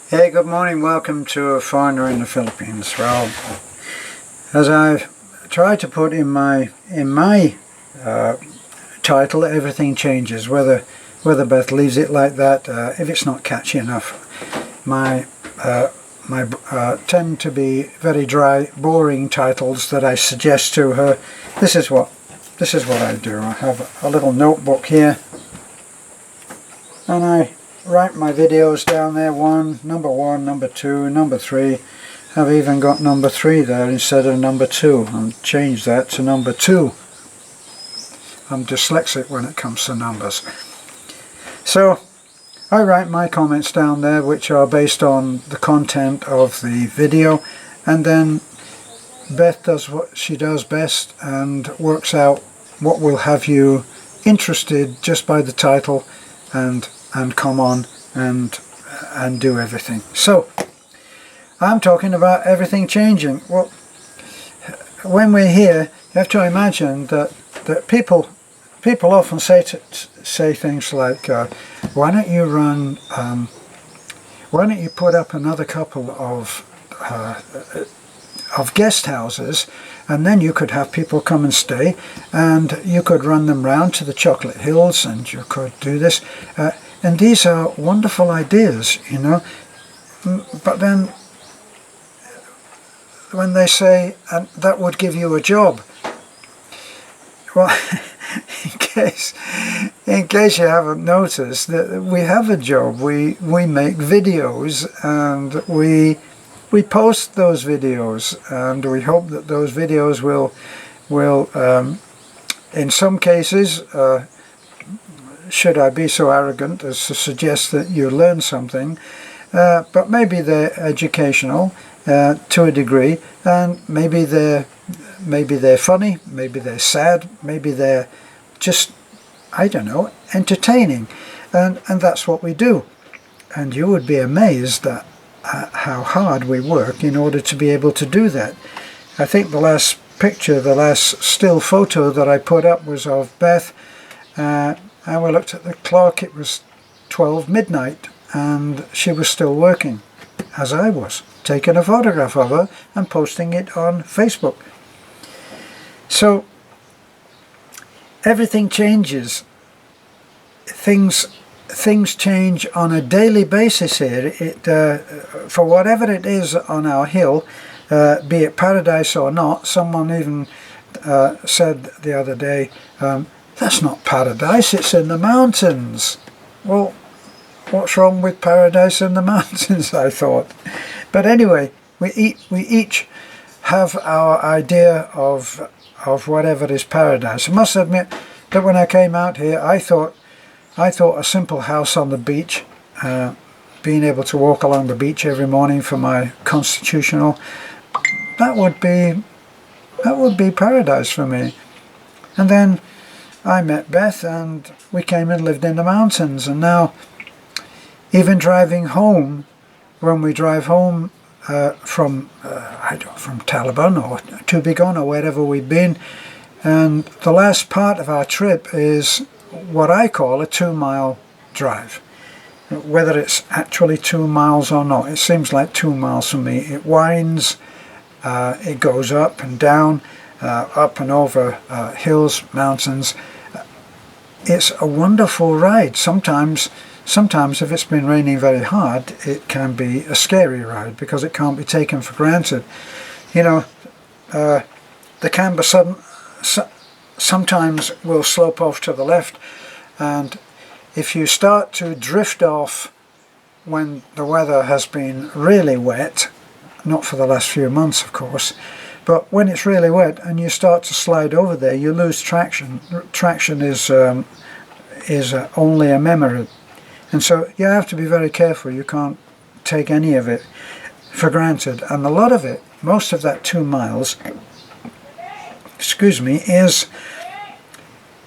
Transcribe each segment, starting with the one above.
Hey, good morning. Welcome to A Foreigner in the Philippines. Well, as I've tried to put in my title, everything changes. Whether Beth leaves it like that, if it's not catchy enough, my tend to be very dry, boring titles that I suggest to her. This is what I do. I have a little notebook here, and I write my videos down there. Number one, number two, number three. I've even got number 3 there instead of number 2. and change that to number 2. I'm dyslexic when it comes to numbers. So I write my comments down there, which are based on the content of the video, and then Beth does what she does best and works out what will have you interested just by the title, and come on and do everything. So I'm talking about everything changing. Well, when we're here, you have to imagine that people often say things like, why don't you put up another couple of guest houses, and then you could have people come and stay, and you could run them round to the chocolate hills, and you could do this. And these are wonderful ideas, you know. But then when they say, and that would give you a job, well, in case you haven't noticed, that we have a job. We make videos, and we post those videos, and we hope that those videos will in some cases, should I be so arrogant as to suggest that you learn something, but maybe they're educational to a degree, and maybe they're funny, maybe they're sad, maybe they're just, I don't know, entertaining, and that's what we do. And you would be amazed at how hard we work in order to be able to do that. I think the last picture, the last still photo that I put up was of Beth, and we looked at the clock. It was 12 midnight, and she was still working, as I was, taking a photograph of her and posting it on Facebook. So everything changes. Things change on a daily basis here. For whatever it is on our hill, be it paradise or not. Someone even said the other day, that's not paradise, it's in the mountains. Well, what's wrong with paradise in the mountains, I thought. But anyway, we each have our idea of whatever is paradise. I must admit that when I came out here, I thought a simple house on the beach, being able to walk along the beach every morning for my constitutional, that would be paradise for me. And then I met Beth, and we came and lived in the mountains, and now even driving home, when we drive home from Taliban or Tubigon or wherever we've been, and the last part of our trip is what I call a 2-mile drive. Whether it's actually 2 miles or not, it seems like 2 miles for me. It winds, it goes up and down, up and over hills, mountains. It's a wonderful ride. Sometimes if it's been raining very hard, it can be a scary ride because it can't be taken for granted. You know, the camber sometimes will slope off to the left, and if you start to drift off when the weather has been really wet, not for the last few months of course, but when it's really wet and you start to slide over there, you lose traction. Traction is only a memory, and so you have to be very careful. You can't take any of it for granted, and a lot of it, most of that 2 miles,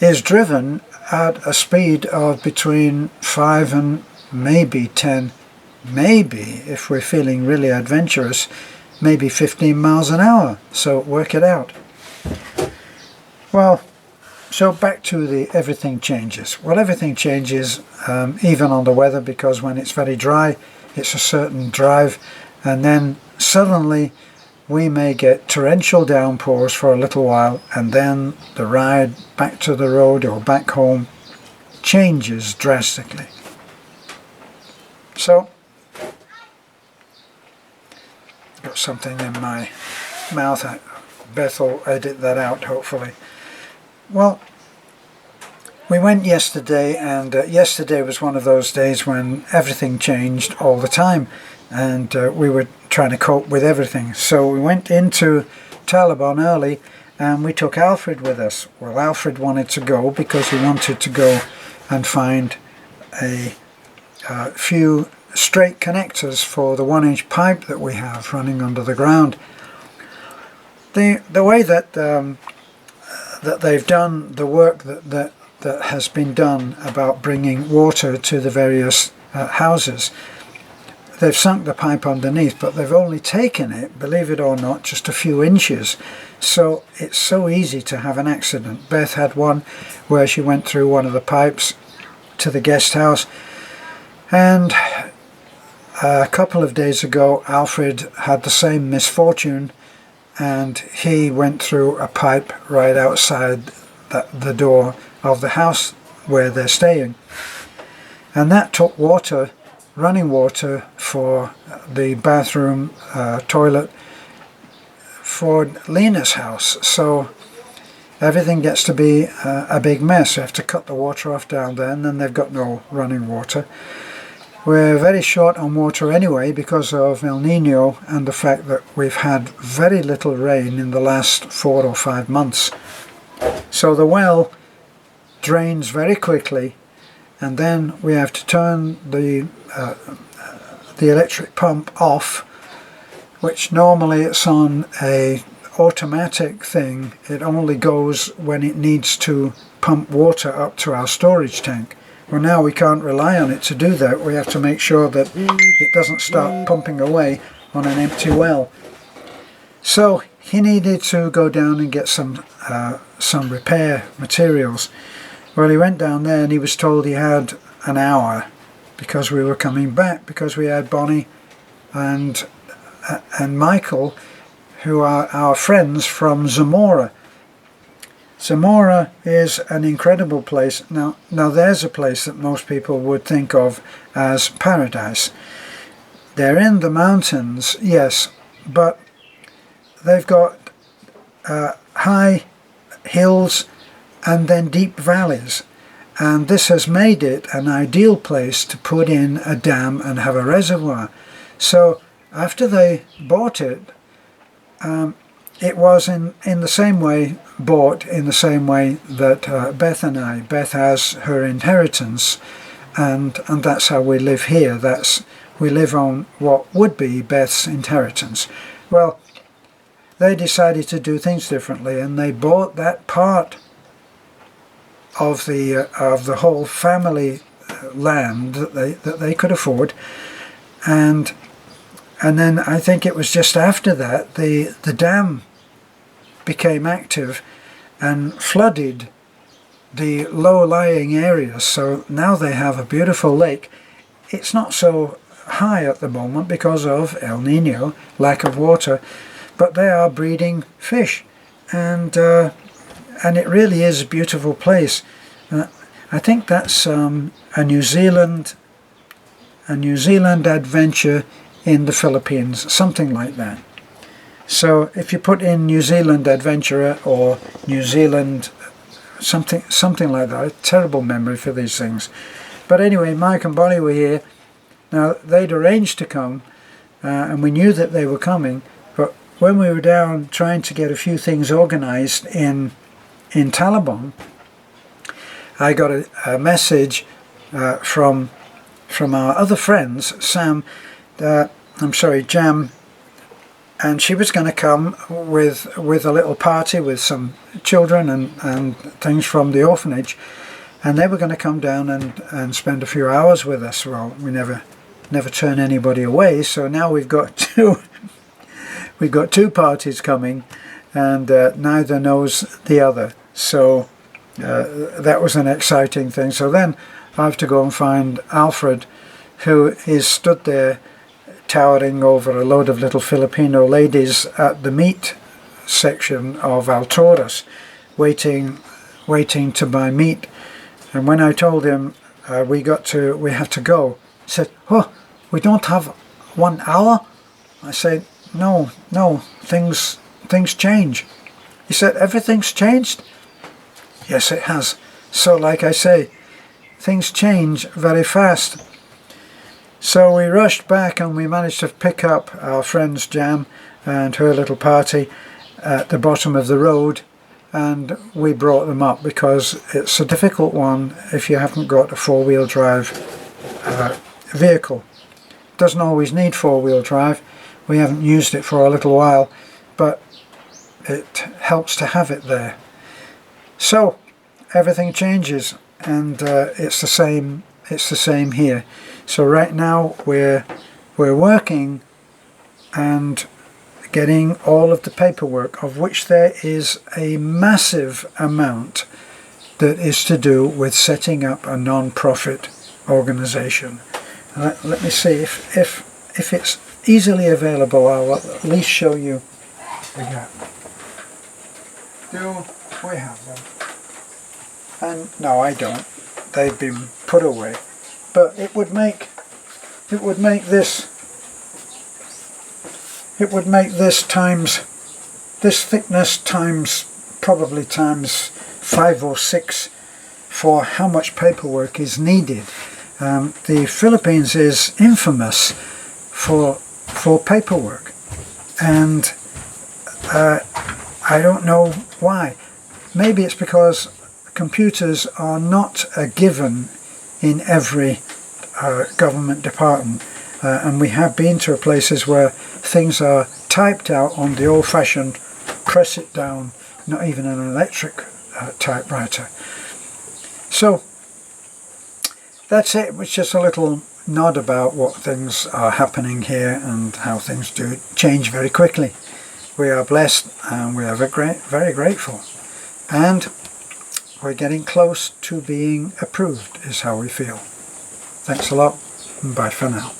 is driven at a speed of between 5 and maybe 10, maybe, if we're feeling really adventurous, maybe 15 miles an hour. So work it out. Well, so back to the everything changes. Well, everything changes, even on the weather, because when it's very dry, it's a certain drive, and then suddenly we may get torrential downpours for a little while, and then the ride back to the road or back home changes drastically. So, got something in my mouth. Beth will edit that out, hopefully. Well, we went yesterday, and yesterday was one of those days when everything changed all the time, and we were trying to cope with everything. So we went into Taliban early, and we took Alfred with us. Well, Alfred wanted to go because he wanted to go and find a few straight connectors for the 1-inch pipe that we have running under the ground. The way that that they've done the work that has been done about bringing water to the various houses, they've sunk the pipe underneath, but they've only taken it, believe it or not, just a few inches. So it's so easy to have an accident. Beth had one where she went through one of the pipes to the guest house, and a couple of days ago Alfred had the same misfortune, and he went through a pipe right outside the door of the house where they're staying, and that took water, running water, for the bathroom, toilet for Lena's house. So everything gets to be a big mess. You have to cut the water off down there, and then they've got no running water. We're very short on water anyway because of El Nino and the fact that we've had very little rain in the last 4 or 5 months. So the well drains very quickly, and then we have to turn the electric pump off, which normally it's on a automatic thing. It only goes when it needs to pump water up to our storage tank. Well, now we can't rely on it to do that. We have to make sure that it doesn't start pumping away on an empty well. So he needed to go down and get some repair materials. Well, he went down there and he was told he had an hour because we were coming back, because we had Bonnie and Michael, who are our friends from Zamora. Zamora is an incredible place. Now there's a place that most people would think of as paradise. They're in the mountains, yes, but they've got high hills and then deep valleys, and this has made it an ideal place to put in a dam and have a reservoir. So after they bought it, it was in the same way bought, in the same way that Beth has her inheritance, and that's how we live here. We live on what would be Beth's inheritance. Well, they decided to do things differently, and they bought that part of the whole family land that they could afford, and then I think it was just after that the dam became active and flooded the low-lying areas. So now they have a beautiful lake. It's not so high at the moment because of El Nino, lack of water, but they are breeding fish, and it really is a beautiful place. I think that's a New Zealand adventure in the Philippines, something like that. So if you put in New Zealand adventurer or New Zealand something like that, a terrible memory for these things. But anyway, Mike and Bonnie were here. Now they'd arranged to come, and we knew that they were coming, but when we were down trying to get a few things organized in Taliban, I got a message from our other friends, Jam, and she was going to come with a little party with some children and things from the orphanage, and they were going to come down and spend a few hours with us. Well, we never turn anybody away, so now we've got two parties coming, and neither knows the other. So that was an exciting thing. So then I have to go and find Alfred who is stood there towering over a load of little Filipino ladies at the meat section of Altoras, waiting to buy meat. And when I told him we have to go, he said, "Oh, we don't have 1 hour?" I said, no, things change. He said, "Everything's changed?" Yes, it has. So like I say, things change very fast. So we rushed back and we managed to pick up our friend's Jam and her little party at the bottom of the road, and we brought them up because it's a difficult one if you haven't got a four-wheel drive vehicle. It doesn't always need four-wheel drive. We haven't used it for a little while, but it helps to have it there. So everything changes, and it's the same here. So right now we're working and getting all of the paperwork, of which there is a massive amount that is to do with setting up a non-profit organization. Let me see if it's easily available. I'll at least show you the gap. Do we have them? And no, I don't. They've been put away. But it would make this times this thickness times probably times 5 or 6 for how much paperwork is needed. The Philippines is infamous for paperwork, and I don't know why. Maybe it's because computers are not a given in every government department, and we have been to places where things are typed out on the old-fashioned press it down, not even an electric typewriter. So that's it. It's just a little nod about what things are happening here and how things do change very quickly. We are blessed and we are very grateful, and we're getting close to being approved is how we feel. Thanks a lot, and bye for now.